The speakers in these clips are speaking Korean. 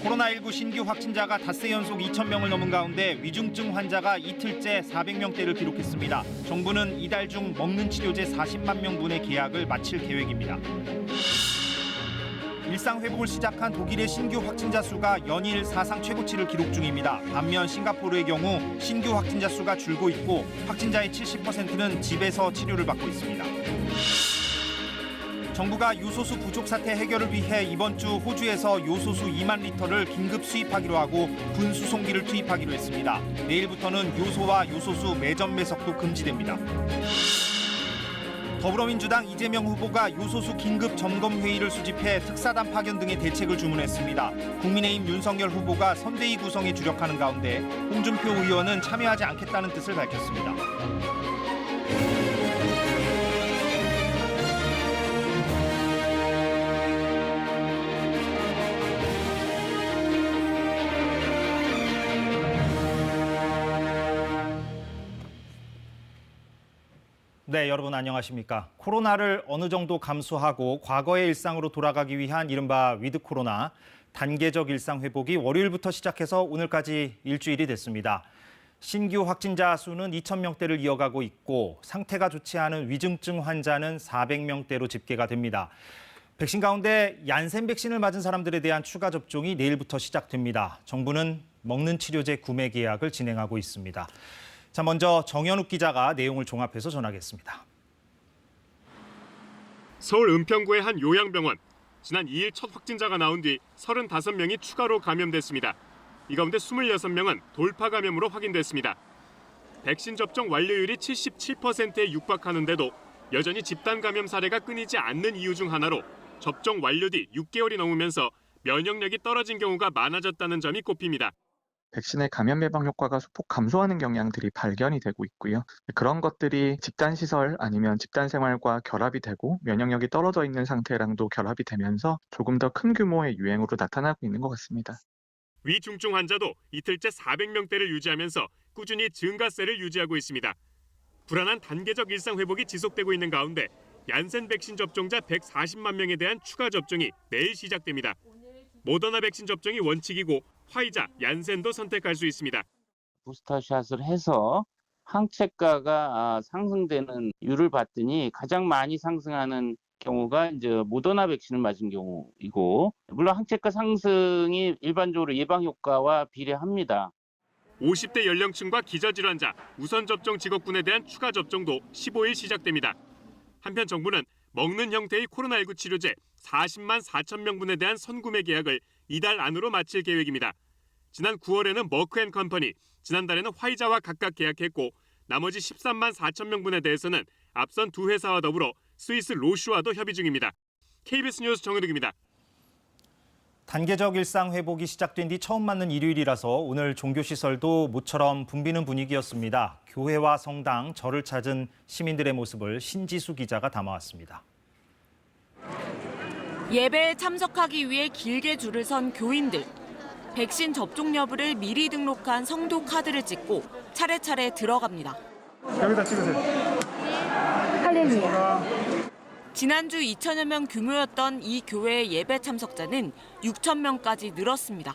코로나19 신규 확진자가 닷새 연속 2,000명을 넘은 가운데 위중증 환자가 이틀째 400명대를 기록했습니다. 정부는 이달 중 먹는 치료제 40만 명분의 계약을 마칠 계획입니다. 일상 회복을 시작한 독일의 신규 확진자 수가 연일 사상 최고치를 기록 중입니다. 반면 싱가포르의 경우 신규 확진자 수가 줄고 있고 확진자의 70%는 집에서 치료를 받고 있습니다. 정부가 요소수 부족 사태 해결을 위해 이번 주 호주에서 요소수 2만 리터를 긴급 수입하기로 하고 분수송기를 투입하기로 했습니다. 내일부터는 요소와 요소수 매점 매석도 금지됩니다. 더불어민주당 이재명 후보가 요소수 긴급 점검 회의를 수집해 특사단 파견 등의 대책을 주문했습니다. 국민의힘 윤석열 후보가 선대위 구성에 주력하는 가운데 홍준표 의원은 참여하지 않겠다는 뜻을 밝혔습니다. 네, 여러분 안녕하십니까. 코로나를 어느 정도 감수하고 과거의 일상으로 돌아가기 위한 이른바 위드 코로나 단계적 일상 회복이 월요일부터 시작해서 오늘까지 일주일이 됐습니다. 신규 확진자 수는 2,000명대를 이어가고 있고 상태가 좋지 않은 위중증 환자는 400명대로 집계가 됩니다. 백신 가운데 얀센 백신을 맞은 사람들에 대한 추가 접종이 내일부터 시작됩니다. 정부는 먹는 치료제 구매 계약을 진행하고 있습니다. 자, 먼저 정현욱 기자가 내용을 종합해서 전하겠습니다. 서울 은평구의 한 요양병원. 지난 2일 첫 확진자가 나온 뒤 35명이 추가로 감염됐습니다. 이 가운데 26명은 돌파 감염으로 확인됐습니다. 백신 접종 완료율이 77%에 육박하는데도 여전히 집단 감염 사례가 끊이지 않는 이유 중 하나로 접종 완료 뒤 6개월이 넘으면서 면역력이 떨어진 경우가 많아졌다는 점이 꼽힙니다. 백신의 감염 예방 효과가 소폭 감소하는 경향들이 발견이 되고 있고요. 그런 것들이 집단 시설 아니면 집단 생활과 결합이 되고 면역력이 떨어져 있는 상태랑도 결합이 되면서 조금 더 큰 규모의 유행으로 나타나고 있는 것 같습니다. 위중증 환자도 이틀째 400명대를 유지하면서 꾸준히 증가세를 유지하고 있습니다. 불안한 단계적 일상 회복이 지속되고 있는 가운데 얀센 백신 접종자 140만 명에 대한 추가 접종이 내일 시작됩니다. 모더나 백신 접종이 원칙이고 화이자, 얀센도 선택할 수 있습니다. 부스터샷을 해서 항체가가 상승되는 율을 봤더니 가장 많이 상승하는 경우가 이제 모더나 백신을 맞은 경우이고, 물론 항체가 상승이 일반적으로 예방 효과와 비례합니다. 50대 연령층과 기저질환자, 우선 접종 직업군에 대한 추가 접종도 15일 시작됩니다. 한편 정부는 먹는 형태의 코로나19 치료제 40만 4천 명분에 대한 선구매 계약을 이달 안으로 마칠 계획입니다. 지난 9월에는 머크앤컴퍼니, 지난달에는 화이자와 각각 계약했고 나머지 13만 4천 명분에 대해서는 앞선 두 회사와 더불어 스위스 로슈와도 협의 중입니다. KBS 뉴스 정은욱입니다. 단계적 일상 회복이 시작된 뒤 처음 맞는 일요일이라서 오늘 종교시설도 모처럼 붐비는 분위기였습니다. 교회와 성당, 절을 찾은 시민들의 모습을 신지수 기자가 담아왔습니다. 예배에 참석하기 위해 길게 줄을 선 교인들. 백신 접종 여부를 미리 등록한 성도 카드를 찍고 차례차례 들어갑니다. 여기다 찍으세요. 할렐루야. 지난주 2천여 명 규모였던 이 교회의 예배 참석자는 6천 명까지 늘었습니다.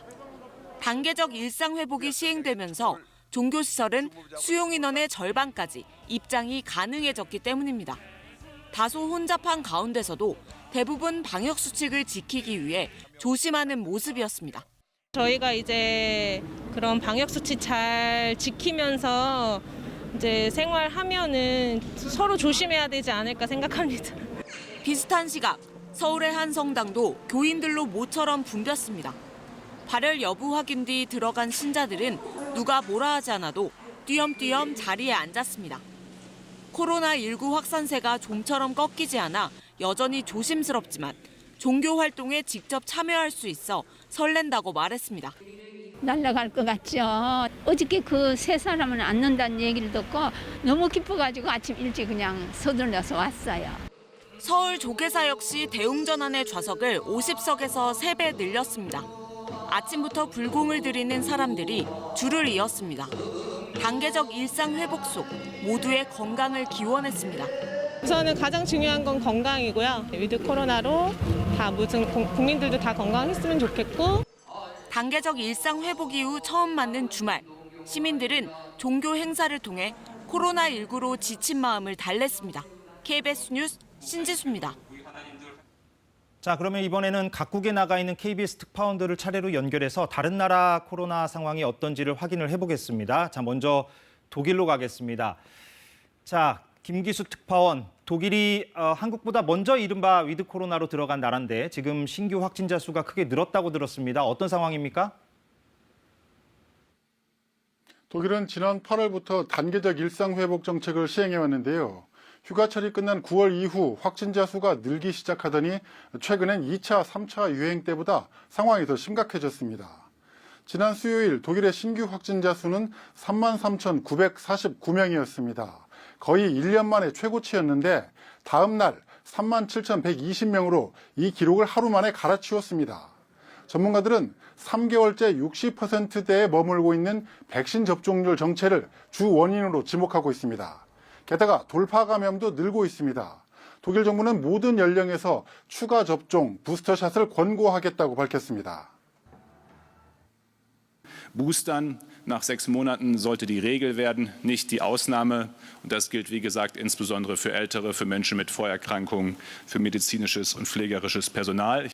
단계적 일상 회복이 시행되면서 종교시설은 수용 인원의 절반까지 입장이 가능해졌기 때문입니다. 다소 혼잡한 가운데서도 대부분 방역 수칙을 지키기 위해 조심하는 모습이었습니다. 저희가 이제 그런 방역 수칙 잘 지키면서 이제 생활하면은 서로 조심해야 되지 않을까 생각합니다. 비슷한 시각 서울의 한 성당도 교인들로 모처럼 붐볐습니다. 발열 여부 확인 뒤 들어간 신자들은 누가 뭐라 하지 않아도 띄엄띄엄 자리에 앉았습니다. 코로나19 확산세가 좀처럼 꺾이지 않아 여전히 조심스럽지만 종교 활동에 직접 참여할 수 있어 설렌다고 말했습니다. 날아갈 것 같죠. 어저께 그 세 사람을 안는다는 얘기를 듣고 너무 기뻐가지고 아침 일찍 그냥 서둘러서 왔어요. 서울 조계사 역시 대웅전환의 좌석을 50석에서 3배 늘렸습니다. 아침부터 불공을 드리는 사람들이 줄을 이었습니다. 단계적 일상 회복 속 모두의 건강을 기원했습니다. 우선은 가장 중요한 건 건강이고요. 위드 코로나로 다 국민들도 다 건강했으면 좋겠고. 단계적 일상 회복 이후 처음 맞는 주말. 시민들은 종교 행사를 통해 코로나19로 지친 마음을 달랬습니다. KBS 뉴스 신지수입니다. 자, 그러면 이번에는 각국에 나가 있는 KBS 특파원들을 차례로 연결해서 다른 나라 코로나 상황이 어떤지를 확인을 해보겠습니다. 자, 먼저 독일로 가겠습니다. 자, 김기수 특파원, 독일이 한국보다 먼저 이른바 위드 코로나로 들어간 나라인데 지금 신규 확진자 수가 크게 늘었다고 들었습니다. 어떤 상황입니까? 독일은 지난 8월부터 단계적 일상 회복 정책을 시행해 왔는데요. 휴가철이 끝난 9월 이후 확진자 수가 늘기 시작하더니 최근엔 2차, 3차 유행 때보다 상황이 더 심각해졌습니다. 지난 수요일 독일의 신규 확진자 수는 33,949명이었습니다. 거의 1년 만에 최고치였는데 다음 날 37,120명으로 이 기록을 하루 만에 갈아치웠습니다. 전문가들은 3개월째 60%대에 머물고 있는 백신 접종률 정체를 주 원인으로 지목하고 있습니다. 게다가 돌파 감염도 늘고 있습니다. 독일 정부는 모든 연령에서 추가 접종, 부스터샷을 권고하겠다고 밝혔습니다. Boostern nach 6 Monaten sollte die Regel werden, nicht die Ausnahme. Und das gilt, wie gesagt, insbesondere für Ältere, für Menschen mit Vorerkrankungen, für medizinisches und pflegerisches Personal.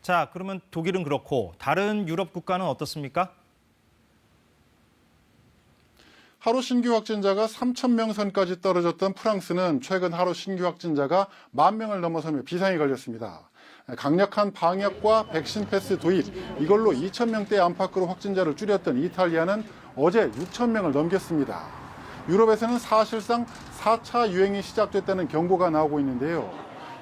자, 그러면 독일은 그렇고 다른 유럽 국가는 어떻습니까? 하루 신규 확진자가 3,000명 선까지 떨어졌던 프랑스는 최근 하루 신규 확진자가 10,000명을 넘어서며 비상이 걸렸습니다. 강력한 방역과 백신 패스 도입, 이걸로 2,000명대 안팎으로 확진자를 줄였던 이탈리아는 어제 6,000명을 넘겼습니다. 유럽에서는 사실상 4차 유행이 시작됐다는 경고가 나오고 있는데요.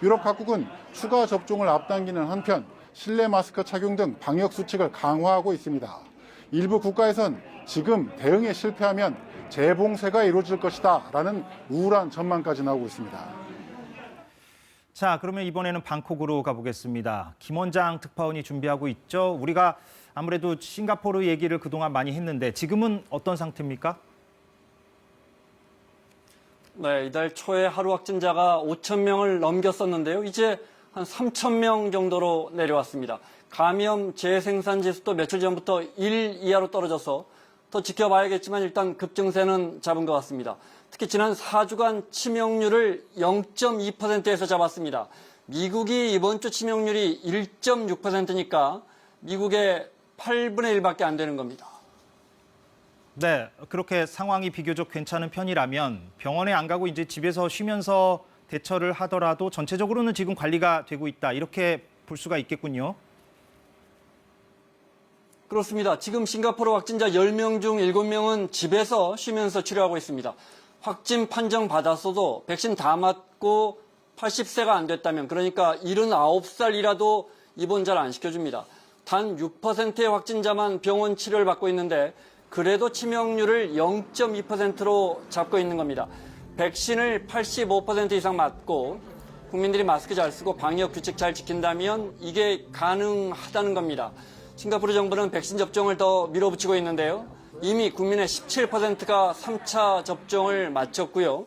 유럽 각국은 추가 접종을 앞당기는 한편 실내 마스크 착용 등 방역 수칙을 강화하고 있습니다. 일부 국가에선 지금 대응에 실패하면 재봉쇄가 이루어질 것이다 라는 우울한 전망까지 나오고 있습니다. 자, 그러면 이번에는 방콕으로 가보겠습니다. 김원장 특파원이 준비하고 있죠. 우리가 아무래도 싱가포르 얘기를 그동안 많이 했는데 지금은 어떤 상태입니까? 네, 이달 초에 하루 확진자가 5,000명을 넘겼었는데요. 이제 한 3,000명 정도로 내려왔습니다. 감염 재생산 지수도 며칠 전부터 1 이하로 떨어져서 더 지켜봐야겠지만 일단 급증세는 잡은 것 같습니다. 특히 지난 4주간 치명률을 0.2%에서 잡았습니다. 미국이 이번 주 치명률이 1.6%니까 미국의 8분의 1밖에 안 되는 겁니다. 네, 그렇게 상황이 비교적 괜찮은 편이라면 병원에 안 가고 이제 집에서 쉬면서 대처를 하더라도 전체적으로는 지금 관리가 되고 있다. 이렇게 볼 수가 있겠군요. 그렇습니다. 지금 싱가포르 확진자 10명 중 7명은 집에서 쉬면서 치료하고 있습니다. 확진 판정 받았어도 백신 다 맞고 80세가 안 됐다면, 그러니까 79살이라도 입원 잘 안 시켜줍니다. 단 6%의 확진자만 병원 치료를 받고 있는데 그래도 치명률을 0.2%로 잡고 있는 겁니다. 백신을 85% 이상 맞고 국민들이 마스크 잘 쓰고 방역 규칙 잘 지킨다면 이게 가능하다는 겁니다. 싱가포르 정부는 백신 접종을 더 밀어붙이고 있는데요. 이미 국민의 17%가 3차 접종을 마쳤고요.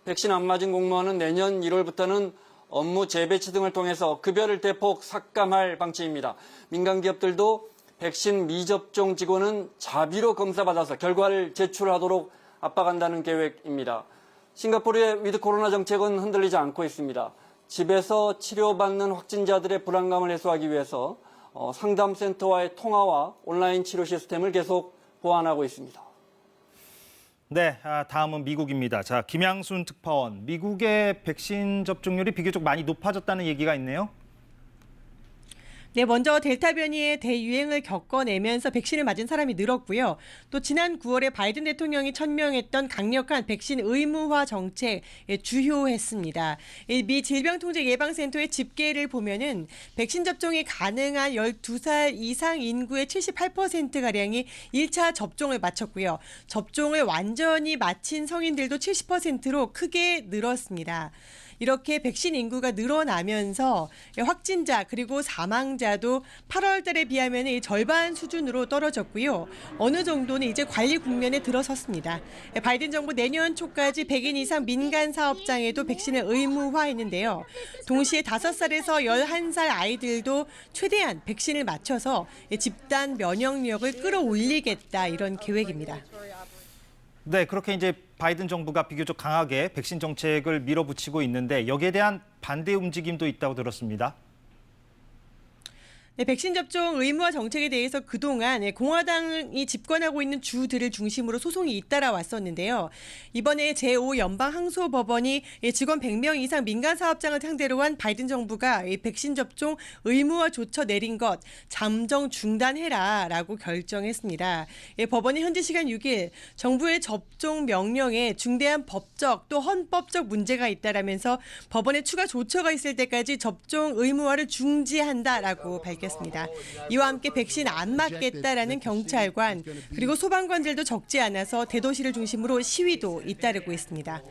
백신 안 맞은 공무원은 내년 1월부터는 업무 재배치 등을 통해서 급여를 대폭 삭감할 방침입니다. 민간 기업들도 백신 미접종 직원은 자비로 검사받아서 결과를 제출하도록 압박한다는 계획입니다. 싱가포르의 위드 코로나 정책은 흔들리지 않고 있습니다. 집에서 치료받는 확진자들의 불안감을 해소하기 위해서 상담센터와의 통화와 온라인 치료 시스템을 계속 보완하고 있습니다. 네, 다음은 미국입니다. 자, 김양순 특파원, 미국의 백신 접종률이 비교적 많이 높아졌다는 얘기가 있네요. 네, 먼저 델타 변이의 대유행을 겪어내면서 백신을 맞은 사람이 늘었고요. 또 지난 9월에 바이든 대통령이 천명했던 강력한 백신 의무화 정책에 주효했습니다. 미 질병통제예방센터의 집계를 보면은 백신 접종이 가능한 12살 이상 인구의 78%가량이 1차 접종을 마쳤고요. 접종을 완전히 마친 성인들도 70%로 크게 늘었습니다. 이렇게 백신 인구가 늘어나면서 확진자 그리고 사망자도 8월 달에 비하면 절반 수준으로 떨어졌고요. 어느 정도는 이제 관리 국면에 들어섰습니다. 바이든 정부 내년 초까지 100인 이상 민간 사업장에도 백신을 의무화했는데요. 동시에 5살에서 11살 아이들도 최대한 백신을 맞춰서 집단 면역력을 끌어올리겠다 이런 계획입니다. 네, 그렇게 이제 바이든 정부가 비교적 강하게 백신 정책을 밀어붙이고 있는데 여기에 대한 반대 움직임도 있다고 들었습니다. 네, 백신 접종 의무화 정책에 대해서 그동안 공화당이 집권하고 있는 주들을 중심으로 소송이 잇따라 왔었는데요. 이번에 제5연방항소법원이 직원 100명 이상 민간 사업장을 상대로 한 바이든 정부가 백신 접종 의무화 조처 내린 것 잠정 중단해라라고 결정했습니다. 법원이 현지 시간 6일 정부의 접종 명령에 중대한 법적 또 헌법적 문제가 있다라면서 법원에 추가 조처가 있을 때까지 접종 의무화를 중지한다라고 밝혔습니다. 이와 함께 백신 안 맞겠다라는 경찰관 그리고 소방관들도 적지 않아서 대도시를 중심으로 시위도 잇따르고 있습니다.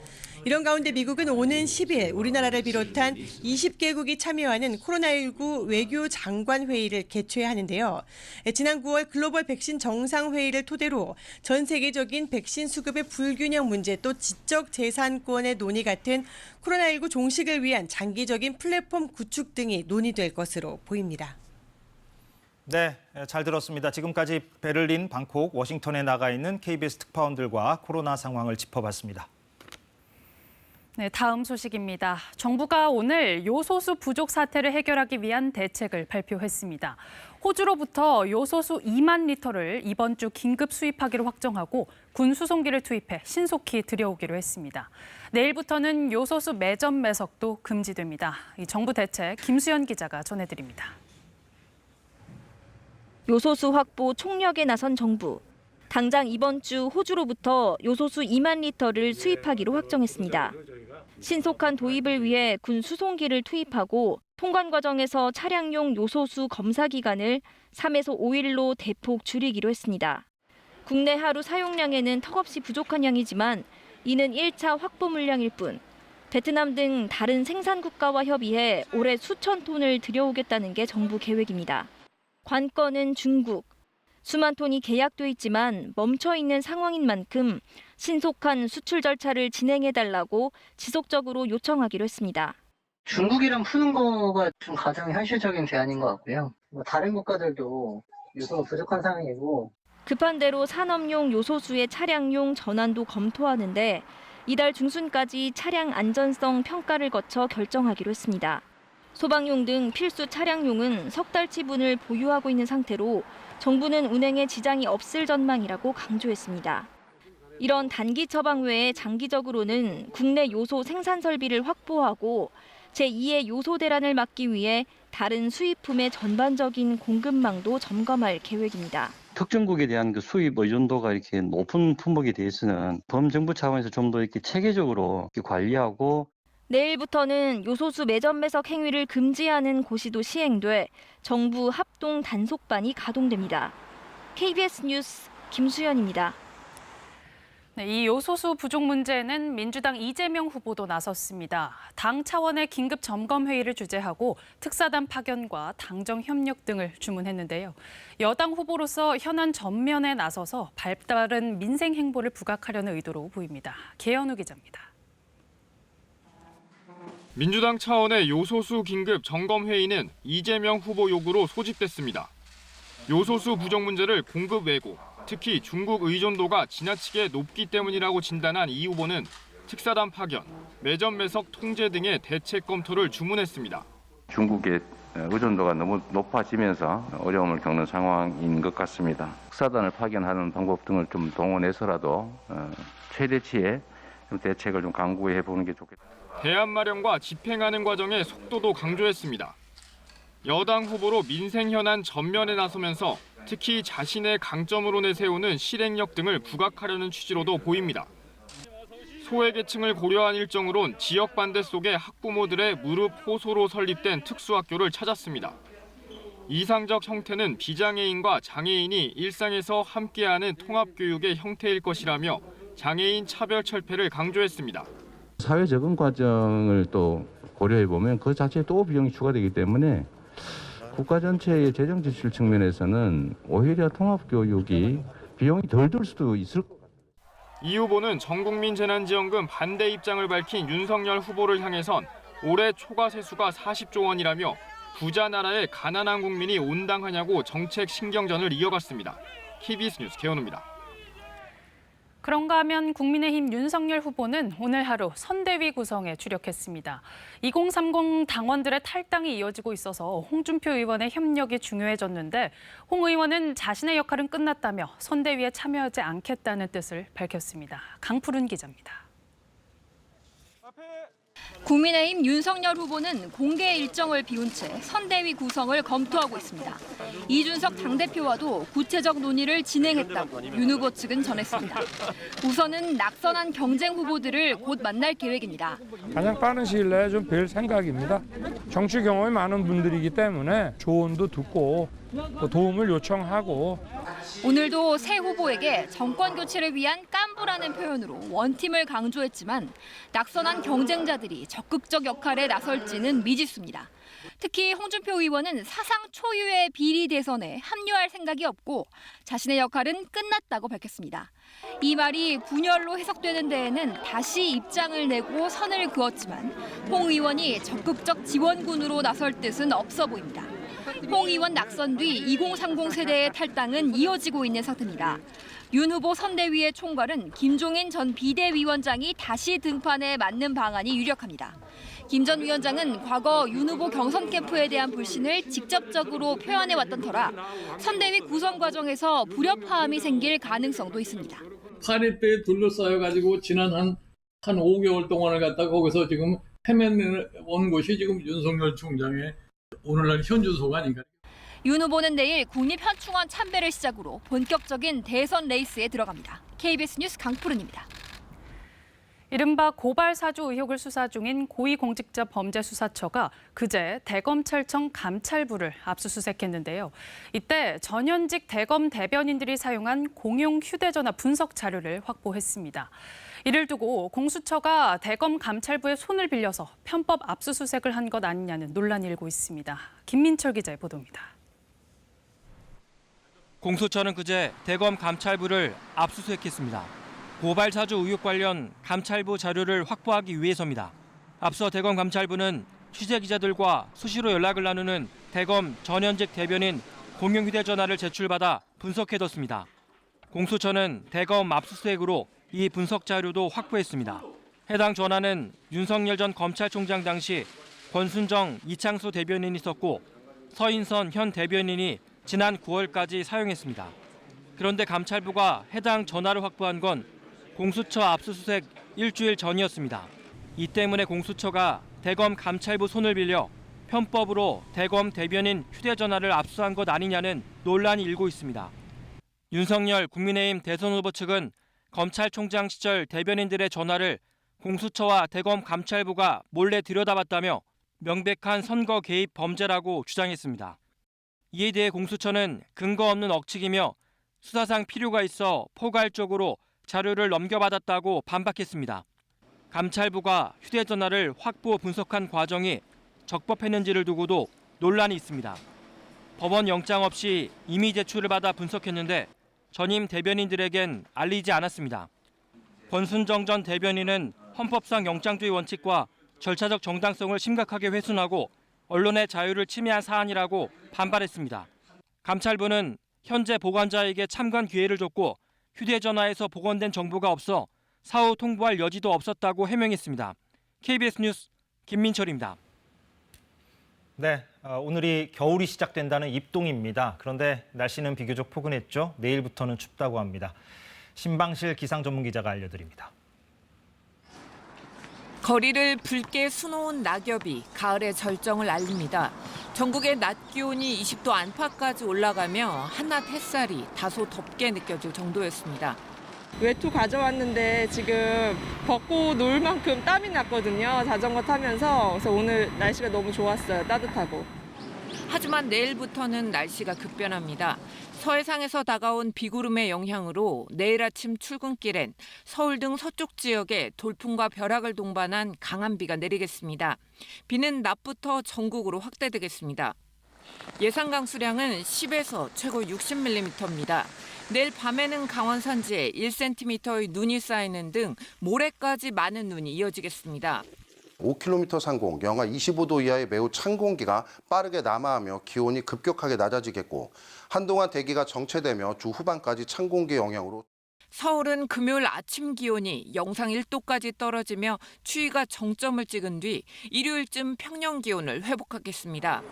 이런 가운데 미국은 오는 10일 우리나라를 비롯한 20개국이 참여하는 코로나19 외교장관 회의를 개최하는데요. 지난 9월 글로벌 백신 정상회의를 토대로 전 세계적인 백신 수급의 불균형 문제 또 지적 재산권의 논의 같은 코로나19 종식을 위한 장기적인 플랫폼 구축 등이 논의될 것으로 보입니다. 네, 잘 들었습니다. 지금까지 베를린, 방콕, 워싱턴에 나가 있는 KBS 특파원들과 코로나 상황을 짚어봤습니다. 네, 다음 소식입니다. 정부가 오늘 요소수 부족 사태를 해결하기 위한 대책을 발표했습니다. 호주로부터 요소수 2만 리터를 이번 주 긴급 수입하기로 확정하고 군 수송기를 투입해 신속히 들여오기로 했습니다. 내일부터는 요소수 매점 매석도 금지됩니다. 이 정부 대책 김수연 기자가 전해드립니다. 요소수 확보 총력에 나선 정부. 당장 이번 주 호주로부터 요소수 2만 리터를 수입하기로 확정했습니다. 신속한 도입을 위해 군 수송기를 투입하고 통관 과정에서 차량용 요소수 검사 기간을 3에서 5일로 대폭 줄이기로 했습니다. 국내 하루 사용량에는 턱없이 부족한 양이지만 이는 1차 확보 물량일 뿐 베트남 등 다른 생산 국가와 협의해 올해 수천 톤을 들여오겠다는 게 정부 계획입니다. 관건은 중국. 수만 톤이 계약돼 있지만 멈춰 있는 상황인 만큼 신속한 수출 절차를 진행해달라고 지속적으로 요청하기로 했습니다. 중국이랑 푸는 거가 좀 가장 현실적인 대안인 것 같고요. 다른 국가들도 요소가 부족한 상황이고. 급한 대로 산업용 요소수의 차량용 전환도 검토하는데 이달 중순까지 차량 안전성 평가를 거쳐 결정하기로 했습니다. 소방용 등 필수 차량용은 석 달치분을 보유하고 있는 상태로 정부는 운행에 지장이 없을 전망이라고 강조했습니다. 이런 단기 처방 외에 장기적으로는 국내 요소 생산 설비를 확보하고 제2의 요소 대란을 막기 위해 다른 수입품의 전반적인 공급망도 점검할 계획입니다. 특정국에 대한 그 수입 의존도가 이렇게 높은 품목에 대해서는 범정부 차원에서 좀 더 이렇게 체계적으로 이렇게 관리하고 내일부터는 요소수 매점 매석 행위를 금지하는 고시도 시행돼 정부 합동 단속반이 가동됩니다. KBS 뉴스 김수연입니다. 네, 이 요소수 부족 문제는 민주당 이재명 후보도 나섰습니다. 당 차원의 긴급 점검 회의를 주재하고 특사단 파견과 당정 협력 등을 주문했는데요. 여당 후보로서 현안 전면에 나서서 발빠른 민생 행보를 부각하려는 의도로 보입니다. 계현우 기자입니다. 민주당 차원의 요소수 긴급 점검 회의는 이재명 후보 요구로 소집됐습니다. 요소수 부족 문제를 공급 왜곡, 특히 중국 의존도가 지나치게 높기 때문이라고 진단한 이 후보는 특사단 파견, 매점 매석 통제 등의 대책 검토를 주문했습니다. 중국의 의존도가 너무 높아지면서 어려움을 겪는 상황인 것 같습니다. 특사단을 파견하는 방법 등을 좀 동원해서라도 최대치의 대책을 좀 강구해 보는 게 좋겠다. 대안 마련과 집행하는 과정의 속도도 강조했습니다. 여당 후보로 민생 현안 전면에 나서면서 특히 자신의 강점으로 내세우는 실행력 등을 부각하려는 취지로도 보입니다. 소외계층을 고려한 일정으론 지역 반대 속에 학부모들의 무릎 호소로 설립된 특수학교를 찾았습니다. 이상적 형태는 비장애인과 장애인이 일상에서 함께하는 통합교육의 형태일 것이라며 장애인 차별 철폐를 강조했습니다. 사회 적응 과정을 또 고려해 보면 그 자체에 또 비용이 추가되기 때문에 국가 전체의 재정 지출 측면에서는 오히려 통합 교육이 비용이 덜 들 수도 있을 것 같아요. 이 후보는 전국민 재난지원금 반대 입장을 밝힌 윤석열 후보를 향해선 올해 초과 세수가 40조 원이라며 부자 나라에 가난한 국민이 온당하냐고 정책 신경전을 이어갔습니다. KBS 뉴스 개헌우입니다. 그런가 하면 국민의힘 윤석열 후보는 오늘 하루 선대위 구성에 주력했습니다. 2030 당원들의 탈당이 이어지고 있어서 홍준표 의원의 협력이 중요해졌는데 홍 의원은 자신의 역할은 끝났다며 선대위에 참여하지 않겠다는 뜻을 밝혔습니다. 강푸른 기자입니다. 국민의힘 윤석열 후보는 공개 일정을 비운 채 선대위 구성을 검토하고 있습니다. 이준석 당대표와도 구체적 논의를 진행했다고 윤 후보 측은 전했습니다. 우선은 낙선한 경쟁 후보들을 곧 만날 계획입니다. 가장 빠른 시일 내에 좀 뵐 생각입니다. 정치 경험이 많은 분들이기 때문에 조언도 듣고 도움을 요청하고 오늘도 새 후보에게 정권 교체를 위한 깐부라는 표현으로 원팀을 강조했지만 낙선한 경쟁자들이 적극적 역할에 나설지는 미지수입니다. 특히 홍준표 의원은 사상 초유의 비리 대선에 합류할 생각이 없고 자신의 역할은 끝났다고 밝혔습니다. 이 말이 분열로 해석되는 데에는 다시 입장을 내고 선을 그었지만 홍 의원이 적극적 지원군으로 나설 뜻은 없어 보입니다. 홍 의원 낙선 뒤 2030 세대의 탈당은 이어지고 있는 상태입니다. 윤 후보 선대위의 총괄은 김종인 전 비대위원장이 다시 등판에 맞는 방안이 유력합니다. 김 전 위원장은 과거 윤 후보 경선 캠프에 대한 불신을 직접적으로 표현해왔던 터라 선대위 구성 과정에서 불협화음이 생길 가능성도 있습니다. 파리떼에 둘러싸여가지고 지난 한 5개월 동안을 갖다가 거기서 지금 헤맨온 곳이 지금 윤석열 총장의 오늘날 현주소가 아닌가. 윤 후보는 내일 국립현충원 참배를 시작으로 본격적인 대선 레이스에 들어갑니다. KBS 뉴스 강푸른입니다. 이른바 고발사주 의혹을 수사 중인 고위공직자범죄수사처가 그제 대검찰청 감찰부를 압수수색했는데요. 이때 전현직 대검 대변인들이 사용한 공용 휴대전화 분석 자료를 확보했습니다. 이를 두고 공수처가 대검 감찰부의 손을 빌려서 편법 압수수색을 한 것 아니냐는 논란이 일고 있습니다. 김민철 기자의 보도입니다. 공수처는 그제 대검 감찰부를 압수수색했습니다. 고발사주 의혹 관련 감찰부 자료를 확보하기 위해서입니다. 앞서 대검 감찰부는 취재기자들과 수시로 연락을 나누는 대검 전현직 대변인 공용 휴대전화를 제출받아 분석해뒀습니다. 공수처는 대검 압수수색으로 이 분석 자료도 확보했습니다. 해당 전화는 윤석열 전 검찰총장 당시 권순정, 이창수 대변인이 썼고 서인선 현 대변인이 지난 9월까지 사용했습니다. 그런데 감찰부가 해당 전화를 확보한 건 공수처 압수수색 일주일 전이었습니다. 이 때문에 공수처가 대검 감찰부 손을 빌려 편법으로 대검 대변인 휴대전화를 압수한 것 아니냐는 논란이 일고 있습니다. 윤석열 국민의힘 대선 후보 측은 검찰총장 시절 대변인들의 전화를 공수처와 대검 감찰부가 몰래 들여다봤다며 명백한 선거 개입 범죄라고 주장했습니다. 이에 대해 공수처는 근거 없는 억측이며 수사상 필요가 있어 포괄적으로 자료를 넘겨받았다고 반박했습니다. 감찰부가 휴대전화를 확보 분석한 과정이 적법했는지를 두고도 논란이 있습니다. 법원 영장 없이 임의 제출을 받아 분석했는데 전임 대변인들에겐 알리지 않았습니다. 권순정 전 대변인은 헌법상 영장주의 원칙과 절차적 정당성을 심각하게 훼손하고 언론의 자유를 침해한 사안이라고 반발했습니다. 감찰부는 현재 보관자에게 참관 기회를 줬고 휴대전화에서 복원된 정보가 없어 사후 통보할 여지도 없었다고 해명했습니다. KBS 뉴스 김민철입니다. 네, 오늘이 겨울이 시작된다는 입동입니다. 그런데 날씨는 비교적 포근했죠. 내일부터는 춥다고 합니다. 신방실 기상 전문 기자가 알려드립니다. 거리를 붉게 수놓은 낙엽이 가을의 절정을 알립니다. 전국의 낮 기온이 20도 안팎까지 올라가며 한낮 햇살이 다소 덥게 느껴질 정도였습니다. 외투 가져왔는데 지금 벗고 놀 만큼 땀이 났거든요. 자전거 타면서. 그래서 오늘 날씨가 너무 좋았어요. 따뜻하고. 하지만 내일부터는 날씨가 급변합니다. 서해상에서 다가온 비구름의 영향으로 내일 아침 출근길엔 서울 등 서쪽 지역에 돌풍과 벼락을 동반한 강한 비가 내리겠습니다. 비는 낮부터 전국으로 확대되겠습니다. 예상 강수량은 10에서 최고 60mm입니다. 내일 밤에는 강원 산지에 1cm의 눈이 쌓이는 등 모레까지 많은 눈이 이어지겠습니다. 5km 상공, 영하 25도 이하의 매우 찬 공기가 빠르게 남하하며 기온이 급격하게 낮아지겠고 한동안 대기가 정체되며 주 후반까지 찬 공기의 영향으로 서울은 금요일 아침 기온이 영상 1도까지 떨어지며 추위가 정점을 찍은 뒤 일요일쯤 평년 기온을 회복하겠습니다.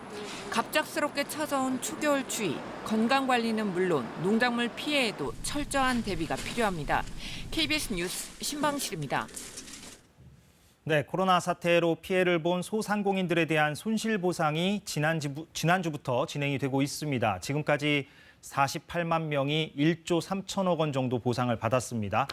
갑작스럽게 찾아온 초겨울 추위, 건강관리는 물론 농작물 피해에도 철저한 대비가 필요합니다. KBS 뉴스 신방실입니다. 네, 코로나 사태로 피해를 본 소상공인들에 대한 손실보상이 지난주부터 진행이 되고 있습니다. 지금까지 48만 명이 1조 3천억 원 정도 보상을 받았습니다.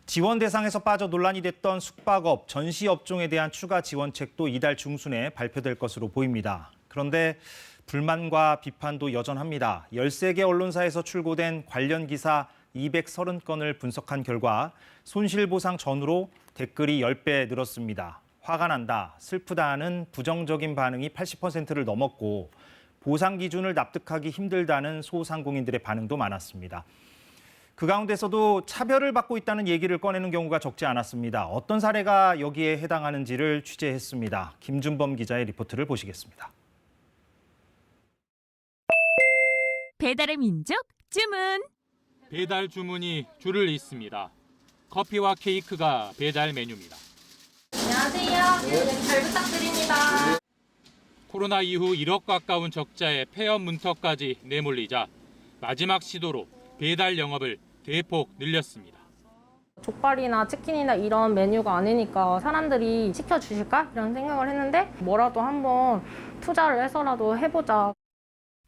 지원 대상에서 빠져 논란이 됐던 숙박업, 전시업종에 대한 추가 지원책도 이달 중순에 발표될 것으로 보입니다. 그런데 불만과 비판도 여전합니다. 13개 언론사에서 출고된 관련 기사 230건을 분석한 결과 손실보상 전후로 댓글이 10배 늘었습니다. 화가 난다, 슬프다는 부정적인 반응이 80%를 넘었고 보상 기준을 납득하기 힘들다는 소상공인들의 반응도 많았습니다. 그 가운데서도 차별을 받고 있다는 얘기를 꺼내는 경우가 적지 않았습니다. 어떤 사례가 여기에 해당하는지를 취재했습니다. 김준범 기자의 리포트를 보시겠습니다. 배달의 민족 주문. 배달 주문이 줄을 잇습니다. 커피와 케이크가 배달 메뉴입니다. 안녕하세요. 잘 부탁드립니다. 코로나 이후 1억 가까운 적자에 폐업 문턱까지 내몰리자 마지막 시도로 배달 영업을 대폭 늘렸습니다. 족발이나 치킨이나 이런 메뉴가 아니니까 사람들이 시켜주실까? 이런 생각을 했는데 뭐라도 한번 투자를 해서라도 해보자.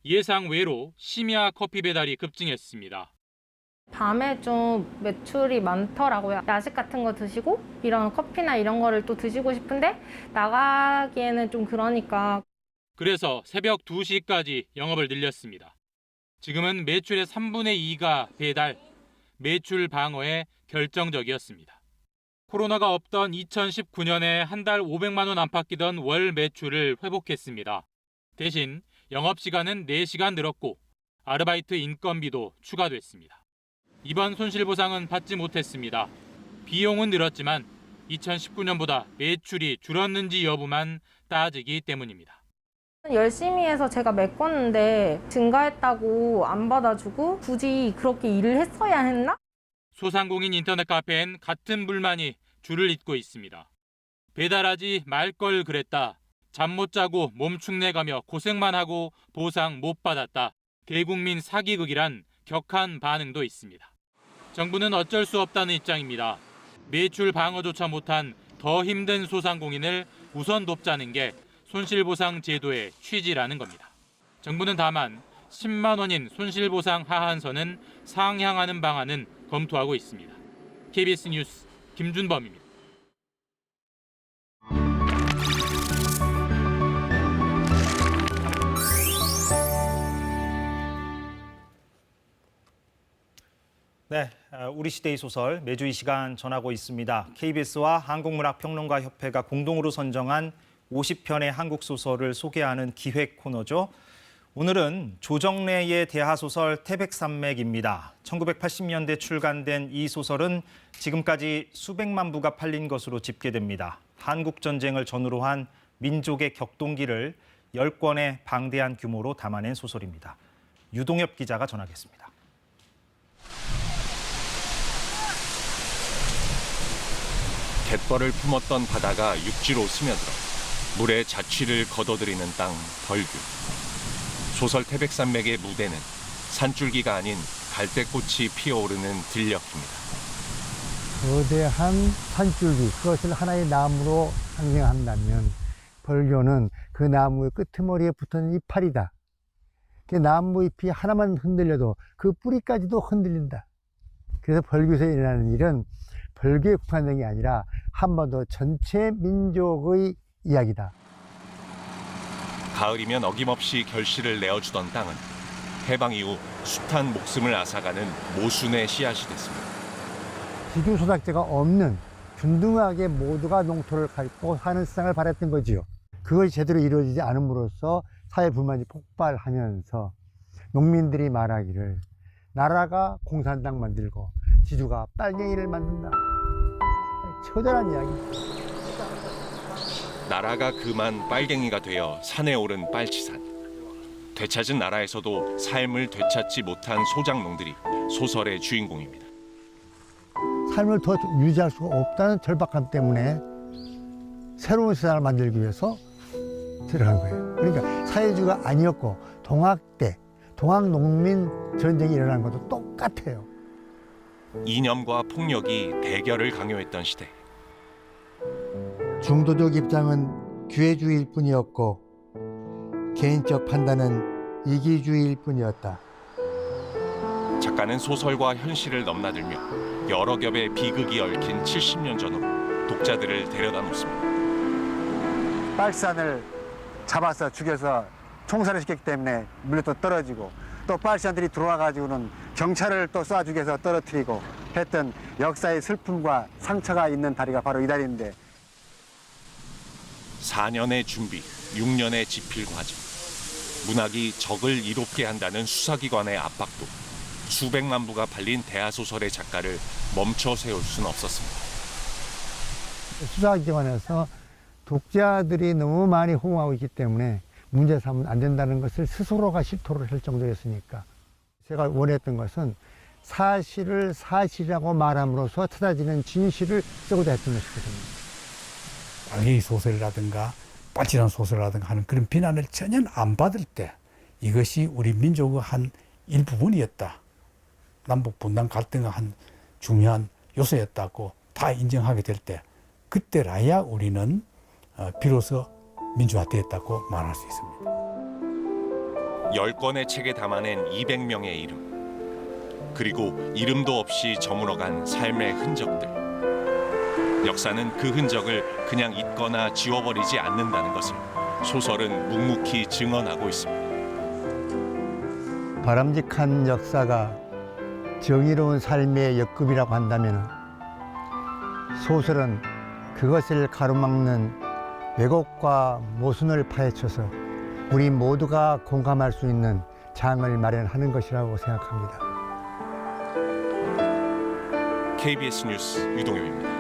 예상 외로 심야 커피 배달이 급증했습니다. 밤에 좀 매출이 많더라고요. 야식 같은 거 드시고 이런 커피나 이런 거를 또 드시고 싶은데 나가기에는 좀 그러니까. 그래서 새벽 2시까지 영업을 늘렸습니다. 지금은 매출의 3분의 2가 배달, 매출 방어에 결정적이었습니다. 코로나가 없던 2019년에 한 달 500만 원 안팎이던 월 매출을 회복했습니다. 대신 영업시간은 4시간 늘었고 아르바이트 인건비도 추가됐습니다. 이번 손실보상은 받지 못했습니다. 비용은 늘었지만 2019년보다 매출이 줄었는지 여부만 따지기 때문입니다. 열심히 해서 제가 메꿨는데 증가했다고 안 받아주고 굳이 그렇게 일을 했어야 했나? 소상공인 인터넷 카페엔 같은 불만이 줄을 잇고 있습니다. 배달하지 말 걸 그랬다. 잠 못 자고 몸축내가며 고생만 하고 보상 못 받았다. 대국민 사기극이란 격한 반응도 있습니다. 정부는 어쩔 수 없다는 입장입니다. 매출 방어조차 못한 더 힘든 소상공인을 우선 돕자는 게 손실보상 제도의 취지라는 겁니다. 정부는 다만 10만 원인 손실보상 하한선은 상향하는 방안은 검토하고 있습니다. KBS 뉴스 김준범입니다. 네, 우리 시대의 소설 매주 이 시간 전하고 있습니다. KBS와 한국문학평론가협회가 공동으로 선정한 50편의 한국 소설을 소개하는 기획 코너죠. 오늘은 조정래의 대하소설 태백산맥입니다. 1980년대 출간된 이 소설은 지금까지 수백만 부가 팔린 것으로 집계됩니다. 한국전쟁을 전후로 한 민족의 격동기를 10권의 방대한 규모로 담아낸 소설입니다. 유동엽 기자가 전하겠습니다. 갯벌을 품었던 바다가 육지로 스며들어 물의 자취를 거둬들이는 땅 벌교. 소설 태백산맥의 무대는 산줄기가 아닌 갈대꽃이 피어오르는 들녘입니다. 거대한 산줄기, 그것을 하나의 나무로 상징한다면 벌교는 그 나무의 끄트머리에 붙은 이파리다. 그 나무 잎이 하나만 흔들려도 그 뿌리까지도 흔들린다. 그래서 벌교에서 일어나는 일은 벌교에 국한된 게 아니라 한반도 전체 민족의 이야기다. 가을이면 어김없이 결실을 내어주던 땅은 해방 이후 숱한 목숨을 앗아가는 모순의 씨앗이 됐습니다. 기교소작제가 없는 균등하게 모두가 농토를 갖고 사는 세상을 바랬던 거지요. 그것이 제대로 이루어지지 않음으로써 사회 불만이 폭발하면서 농민들이 말하기를 나라가 공산당 만들고 지주가 빨갱이를 만든다. 처절한 이야기. 나라가 그만 빨갱이가 되어 산에 오른 빨치산. 되찾은 나라에서도 삶을 되찾지 못한 소작농들이 소설의 주인공입니다. 삶을 더 유지할 수가 없다는 절박함 때문에 새로운 세상을 만들기 위해서 들어간 거예요. 그러니까 사회주의가 아니었고 동학대, 동학농민 전쟁이 일어난 것도 똑같아요. 이념과 폭력이 대결을 강요했던 시대. 중도적 입장은 기회주의일 뿐이었고 개인적 판단은 이기주의일 뿐이었다. 작가는 소설과 현실을 넘나들며 여러 겹의 비극이 얽힌 70년 전으로 독자들을 데려다 놓습니다. 빨치산을 잡아서 죽여서 총살을 시켰기 때문에 물려 또 떨어지고 또 빨치산들이 들어와가지고는 경찰을 또 쏴 죽여서 떨어뜨리고 했던 역사의 슬픔과 상처가 있는 다리가 바로 이 다리인데 4년의 준비, 6년의 집필 과정. 문학이 적을 이롭게 한다는 수사기관의 압박도 수백만 부가 팔린 대하소설의 작가를 멈춰 세울 수는 없었습니다. 수사기관에서 독자들이 너무 많이 호응하고 있기 때문에 문제 삼으면 안 된다는 것을 스스로가 실토를 할 정도였으니까 제가 원했던 것은 사실을 사실이라고 말함으로써 찾아지는 진실을 쓰고자 했던 것이거든요. 빨갱이 소설이라든가 빨치산 소설이라든가 하는 그런 비난을 전혀 안 받을 때 이것이 우리 민족의 한 일부분이었다. 남북 분단 갈등의 한 중요한 요소였다고 다 인정하게 될 때 그때라야 우리는 비로소 민주화되었다고 말할 수 있습니다. 10권의 책에 담아낸 200명의 이름. 그리고 이름도 없이 저물어간 삶의 흔적들. 역사는 그 흔적을 그냥 잊거나 지워버리지 않는다는 것을 소설은 묵묵히 증언하고 있습니다. 바람직한 역사가 정의로운 삶의 역급이라고 한다면 소설은 그것을 가로막는 왜곡과 모순을 파헤쳐서 우리 모두가 공감할 수 있는 장을 마련하는 것이라고 생각합니다. KBS 뉴스 유동엽입니다.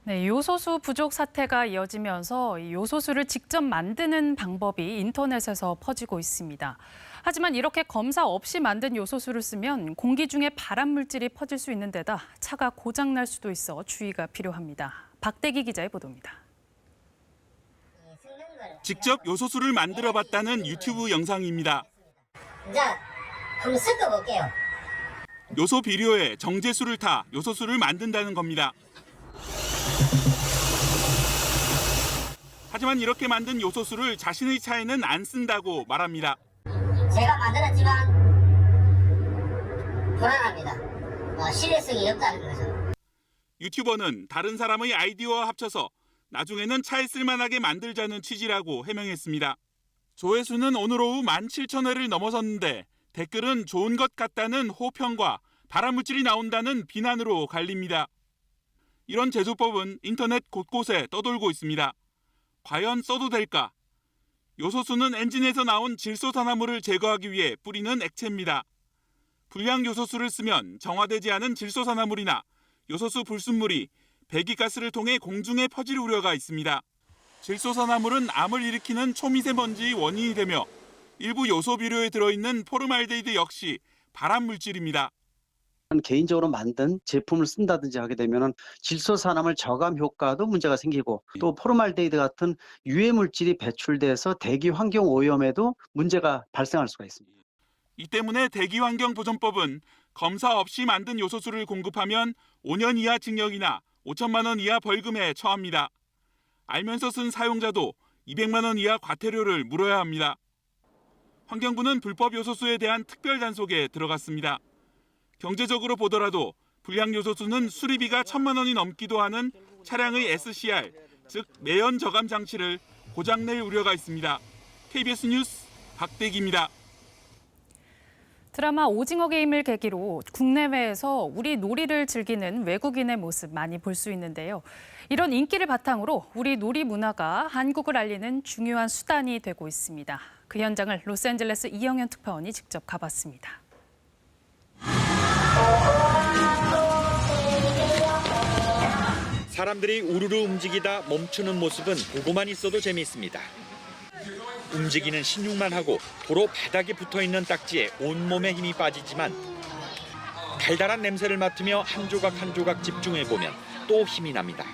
네, 요소수 부족 사태가 이어지면서 요소수를 직접 만드는 방법이 인터넷에서 퍼지고 있습니다. 하지만 이렇게 검사 없이 만든 요소수를 쓰면 공기 중에 발암 물질이 퍼질 수 있는 데다 차가 고장 날 수도 있어 주의가 필요합니다. 박대기 기자의 보도입니다. 직접 요소수를 만들어봤다는 유튜브 영상입니다. 이제 한번 섞어볼게요. 요소 비료에 정제수를 타 요소수를 만든다는 겁니다. 하지만 이렇게 만든 요소수를 자신의 차에는 안 쓴다고 말합니다. 제가 만들었지만 불안합니다. 신뢰성이 없다는 거죠. 유튜버는 다른 사람의 아이디어와 합쳐서 나중에는 차에 쓸만하게 만들자는 취지라고 해명했습니다. 조회수는 오늘 오후 17,000회를 넘어섰는데 댓글은 좋은 것 같다는 호평과 발암물질이 나온다는 비난으로 갈립니다. 이런 제조법은 인터넷 곳곳에 떠돌고 있습니다. 과연 써도 될까? 요소수는 엔진에서 나온 질소산화물을 제거하기 위해 뿌리는 액체입니다. 불량 요소수를 쓰면 정화되지 않은 질소산화물이나 요소수 불순물이 배기가스를 통해 공중에 퍼질 우려가 있습니다. 질소산화물은 암을 일으키는 초미세먼지의 원인이 되며 일부 요소 비료에 들어있는 포르말데히드 역시 발암물질입니다. 개인적으로 만든 제품을 쓴다든지 하게 되면 질소산화물 저감 효과도 문제가 생기고 또 포르말데히드 같은 유해 물질이 배출돼서 대기 환경 오염에도 문제가 발생할 수가 있습니다. 이 때문에 대기환경보전법은 검사 없이 만든 요소수를 공급하면 5년 이하 징역이나 5천만 원 이하 벌금에 처합니다. 알면서 쓴 사용자도 200만 원 이하 과태료를 물어야 합니다. 환경부는 불법 요소수에 대한 특별 단속에 들어갔습니다. 경제적으로 보더라도 불량 요소수는 수리비가 1,000만 원이 넘기도 하는 차량의 SCR, 즉 매연 저감 장치를 고장낼 우려가 있습니다. KBS 뉴스 박대기입니다. 드라마 오징어 게임을 계기로 국내외에서 우리 놀이를 즐기는 외국인의 모습 많이 볼 수 있는데요. 이런 인기를 바탕으로 우리 놀이 문화가 한국을 알리는 중요한 수단이 되고 있습니다. 그 현장을 로스앤젤레스 이영현 특파원이 직접 가봤습니다. 사람들이 우르르 움직이다 멈추는 모습은 보고만 있어도 재미있습니다. 움직이는 신용만 하고 도로 바닥에 붙어있는 딱지에 온몸에 힘이 빠지지만 달달한 냄새를 맡으며 한 조각 한 조각 집중해보면 또 힘이 납니다.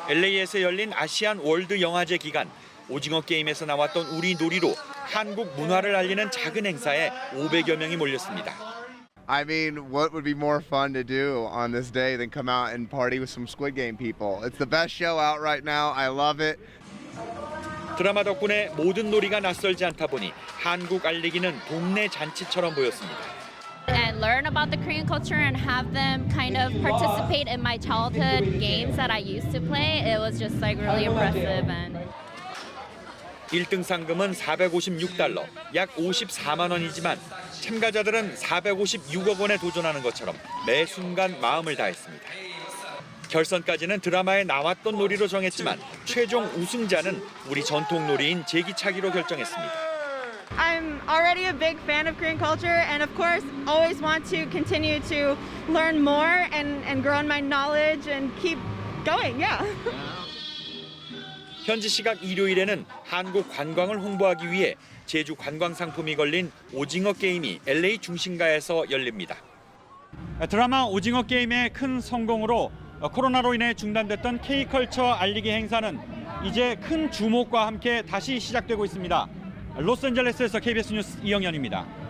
LA에서 열린 아시안 월드 영화제 기간 오징어 게임에서 나왔던 우리 놀이로 한국 문화를 알리는 작은 행사에 500여 명이 몰렸습니다. I mean, what would be more fun to do on this day than come out and party with some Squid Game people? It's the best show out right now. I love it. 드라마 덕분에 모든 놀이가 낯설지 않다 보니 한국 알리기는 동네 잔치처럼 보였습니다. And learn about the Korean culture and have them kind of participate in my childhood games that I used to play. It was just like really impressive. And 1등 상금은 456달러, 약 54만 원이지만 참가자들은 456억 원에 도전하는 것처럼 매 순간 마음을 다했습니다. 결선까지는 드라마에 나왔던 놀이로 정했지만 최종 우승자는 우리 전통 놀이인 제기차기로 결정했습니다. I'm already a big fan of Korean culture and of course always want to continue to learn more and grow in my knowledge and keep going. Yeah. 현지 시각 일요일에는 한국 관광을 홍보하기 위해 제주 관광 상품이 걸린 오징어 게임이 LA 중심가에서 열립니다. 드라마 오징어 게임의 큰 성공으로 코로나로 인해 중단됐던 K컬처 알리기 행사는 이제 큰 주목과 함께 다시 시작되고 있습니다. 로스앤젤레스에서 KBS 뉴스 이영현입니다.